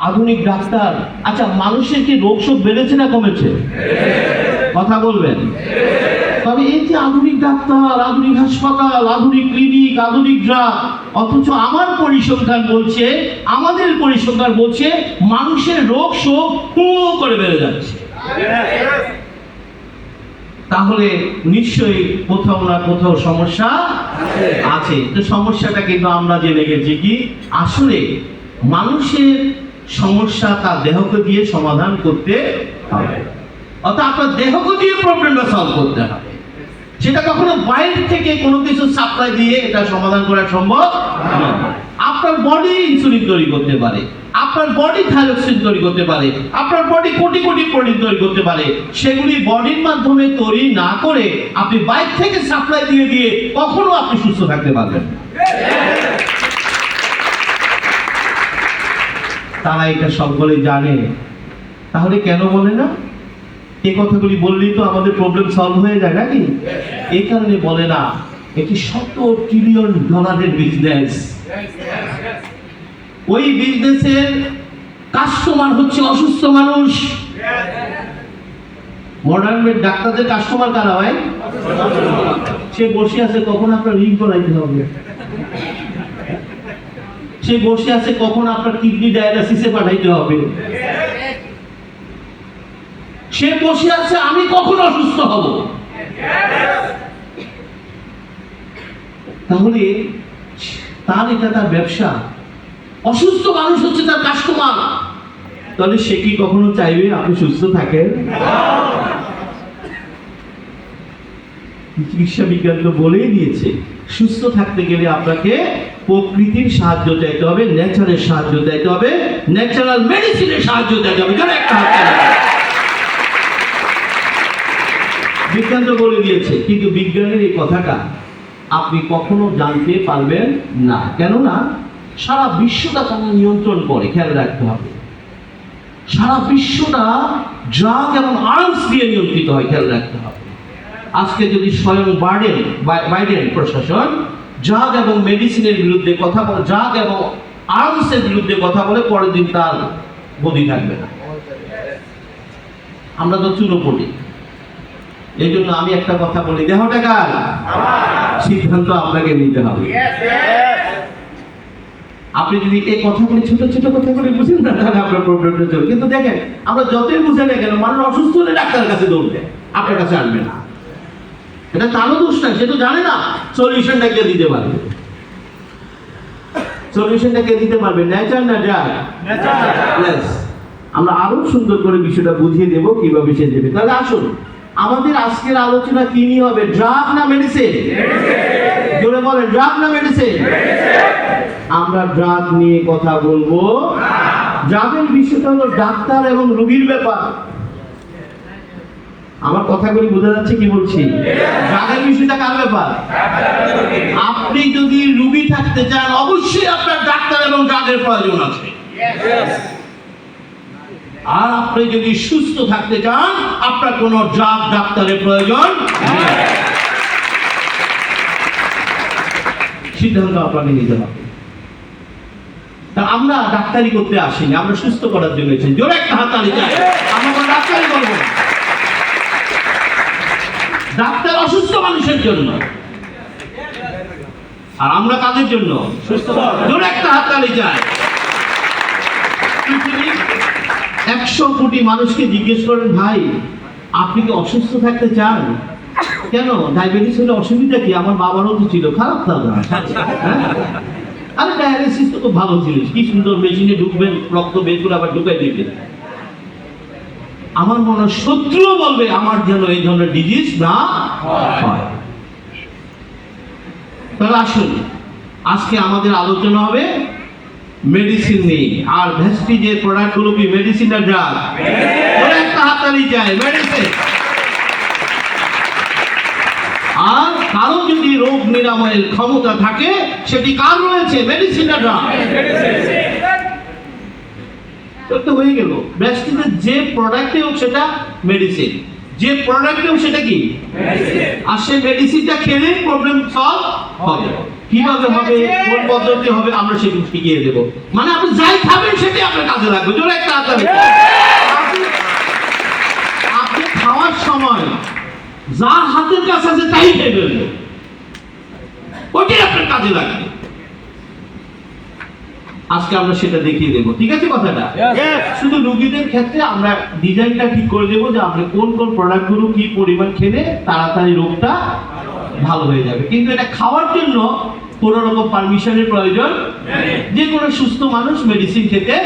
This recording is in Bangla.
আধুনিক ডাক্তার। আচ্ছা, মানুষের কি রোগ শোক বেড়েছে না কমেছে? কথা বলবেন। তবে এই যে আধুনিক ডাক্তার, আধুনিক হাসপাতাল, আধুনিক ক্লিনিক, আধুনিক ড্রাগ, অথচ আমার পরিসংখ্যান বলছে, আমাদের পরিসংখ্যান বলছে মানুষের রোগ শোক হু করে বেড়ে যাচ্ছে। তাহলে নিশ্চয়ই কোথাও না কোথাও সমস্যা আছে। তো সমস্যাটা কিন্তু আমরা জেনে গেছি কি, আসলে মানুষের সমস্যা তার দেহকে দিয়ে সমাধান করতে হবে, অর্থাৎ আপনার দেহকে দিয়ে প্রবলেমটা সলভ করতে হবে। সেটা কখনো বাইরে থেকে কোনো কিছু সাপ্লাই দিয়ে এটা সমাধান করা সম্ভব নয়। আপনার বডি ইনসুলিন তৈরি করতে পারে, আপনার বডি থাইরক্সিন তৈরি করতে পারে, আপনার বডি কোটি কোটি প্রোটিন তৈরি করতে পারে। সেগুলি বডির মাধ্যমে তৈরি না করে আপনি বাইরে থেকে সাপ্লাই দিয়ে দিয়ে কখনো আপনি সুস্থ থাকতে পারবেন না। তারা এটা সকলে জানে, তাহলে কেন বলে না? এই কথাগুলি বললেই তো আমাদের প্রবলেম সলভ হয়ে যায় নাকি? এই কারণে বলে না, এটি $100 ট্রিলিয়ন বিজনেস। ওই বিজনেসের কাস্টমার হচ্ছে অসুস্থ মানুষ। মডার্ন ডাক্তারদের কাস্টমার কারা হয়? সে বসে আছে কখন আপনার রিং করাইতে হবে, সে বসে আছে কখন আপনার কিডনি ডায়ালাইসিসে পাঠাইতে হবে, সে বসে আছে আমি কখন অসুস্থ হব। তাহলে তার এটা তার ব্যবসা, অসুস্থ মানুষ হচ্ছে তার কাস্টমার। তাহলে সে কি কখনো চাইবে আপনি সুস্থ থাকেন? চিকিৎসা বিজ্ঞান তো বলেই দিয়েছে, সুস্থ থাকতে গেলে আপনাকে প্রকৃতির সাহায্য চাইতে হবে, নেচারের সাহায্য চাইতে হবে, ন্যাচারাল মেডিসিনের সাহায্য চাইতে হবে। একটা বিজ্ঞান তো বলে দিয়েছে, কিন্তু বিজ্ঞানের এই কথাটা আপনি কখনো জানতে পারবেন না। কেননা সারা বিশ্বটা তারা নিয়ন্ত্রণ করে, খেয়াল রাখতে হবে। সারা বিশ্বটা ড্রাগ এবং আর্মস দিয়ে নিয়ন্ত্রিত হয়, খেয়াল রাখতে হবে। আজকে যদি স্বয়ং বাইডেন প্রশাসন ড্রাগ এবং মেডিসিনের বিরুদ্ধে কথা বলে, ড্রাগ এবং আর্মসের বিরুদ্ধে কথা বলে, পরের দিন তার গদি থাকবে না। আমরা তো চুনোপটি। এই জন্য আমি একটা কথা বলি, দেহটা কার? সিদ্ধান্ত আপনাকে নিতে হবে। আপনি যদি এই কথাগুলি ছোট ছোট কথাগুলি বুঝেন না, তাহলে আপনার প্রবলেমটা চলবে। কিন্তু দেখেন, আমরা যতই বুঝে না কেন, মানুষ অসুস্থ হলে ডাক্তারের কাছে দৌড়বে, আপনার কাছে আসবে না। এটা তারও দোষ না, সে তো জানে না সলিউশনটা কে দিতে পারবে। সলিউশনটা কে দিতে পারবে? নেচার না ড্রাগ? আমরা আরো সুন্দর করে বিষয়টা বুঝিয়ে দেব কিভাবে সে দেবে। তাহলে আসুন, আমাদের আজকের আলোচনা কি নিয়ে হবে? ড্রাগ না মেডিসিন? জোরে বলেন, ড্রাগ না মেডিসিন? আমরা ড্রাগ নিয়ে কথা বলবো। ড্রাগের বিষয়টা হলো ডাক্তার এবং রোগীর ব্যাপার। আমার কথাগুলি বোঝা যাচ্ছে কি বলছি? ড্রাগের বিষয়টা কার ব্যাপার? আপনি যদি রোগী থাকতে চান, অবশ্যই আপনার ডাক্তার এবং ড্রাগের প্রয়োজন আছে। আর আপনি যদি সুস্থ থাকতে চান, আপনার কোনো ড্রাগ ডাক্তারের প্রয়োজন নেই। সিদ্ধান্ত আপনাকে নিতে হবে। তা আমরা ডাক্তারি করতে আসিনি, আমরা সুস্থ করার জন্য এসেছি। জোরে একটা হাততালি চাই। আমরা কোনো ডাক্তারি করবো না। ডাক্তার অসুস্থ মানুষের জন্য, আর আমরা কাদের জন্য? সুস্থ। জোরে একটা হাততালি চাই। 100 কোটি মানুষকে জিজ্ঞেস করেন, ভাই আপনি কি অসুস্থ থাকতে চান? কেন? ডায়াবেটিস হলে অসুবিধা কি? আমার বাবারও তো ছিল, খারাপ তা না। আরে ডায়ালিসিস তো খুব ভালো জিনিস, কি সুন্দর, মেশিনে ঢুকবেন, রক্ত বের করে আবার ঢুকাই দিবেন। আমার মনে হয় শত্রুও বলবে আমার যেন এই ধরনের ডিজিজ না হয়। তাহলে আসুন, আজকে আমাদের আলোচনা হবে মেডিসিন নিয়ে। আর ভেস্টিজের প্রোডাক্ট গুলো কি মেডিসিন না ড্রাগ? একটা হাততালি চাই। মেডিসিন। আর কারো যদি রোগ নিরাময়ের ক্ষমতা থাকে, সেটি কার রয়েছে? মেডিসিন না ড্রাগ? তো হয়ে গেল। ভেস্টিজের যে প্রোডাক্টে হোক সেটা মেডিসিন, যে প্রোডাক্টে হোক সেটা কি মেডিসিন। আর সেই মেডিসিনটা খেলে প্রবলেম সলভ হবে। কিভাবে হবে, কোন পদ্ধতি হবে, আমরা সেগুলো শিখিয়ে দেব। মানে আপনি যাই খাবেন সেটাই আপনার কাজে লাগবে। জোরে একটা হাত তালি। আপনি খাওয়ার সময় যা হাতের কাছে আছে তাই খেয়ে ফেলবেন, ওইটাই আপনার কাজে লাগবে। আজকে আমরা সেটা দেখিয়ে দেবো, ঠিক আছে কথাটা? শুধু রোগীদের ক্ষেত্রে আমরা ডিজাইনটা ঠিক করে দেবো যে আপনি কোন কোন প্রোডাক্টগুলো কি পরিমাণ খেলে তাড়াতাড়ি রোগটা ভালো হয়ে যাবে। কিন্তু এটা খাওয়ার জন্য কোনো রকম পারমিশনের প্রয়োজন, যে কোনো সুস্থ মানুষ মেডিসিন খেতে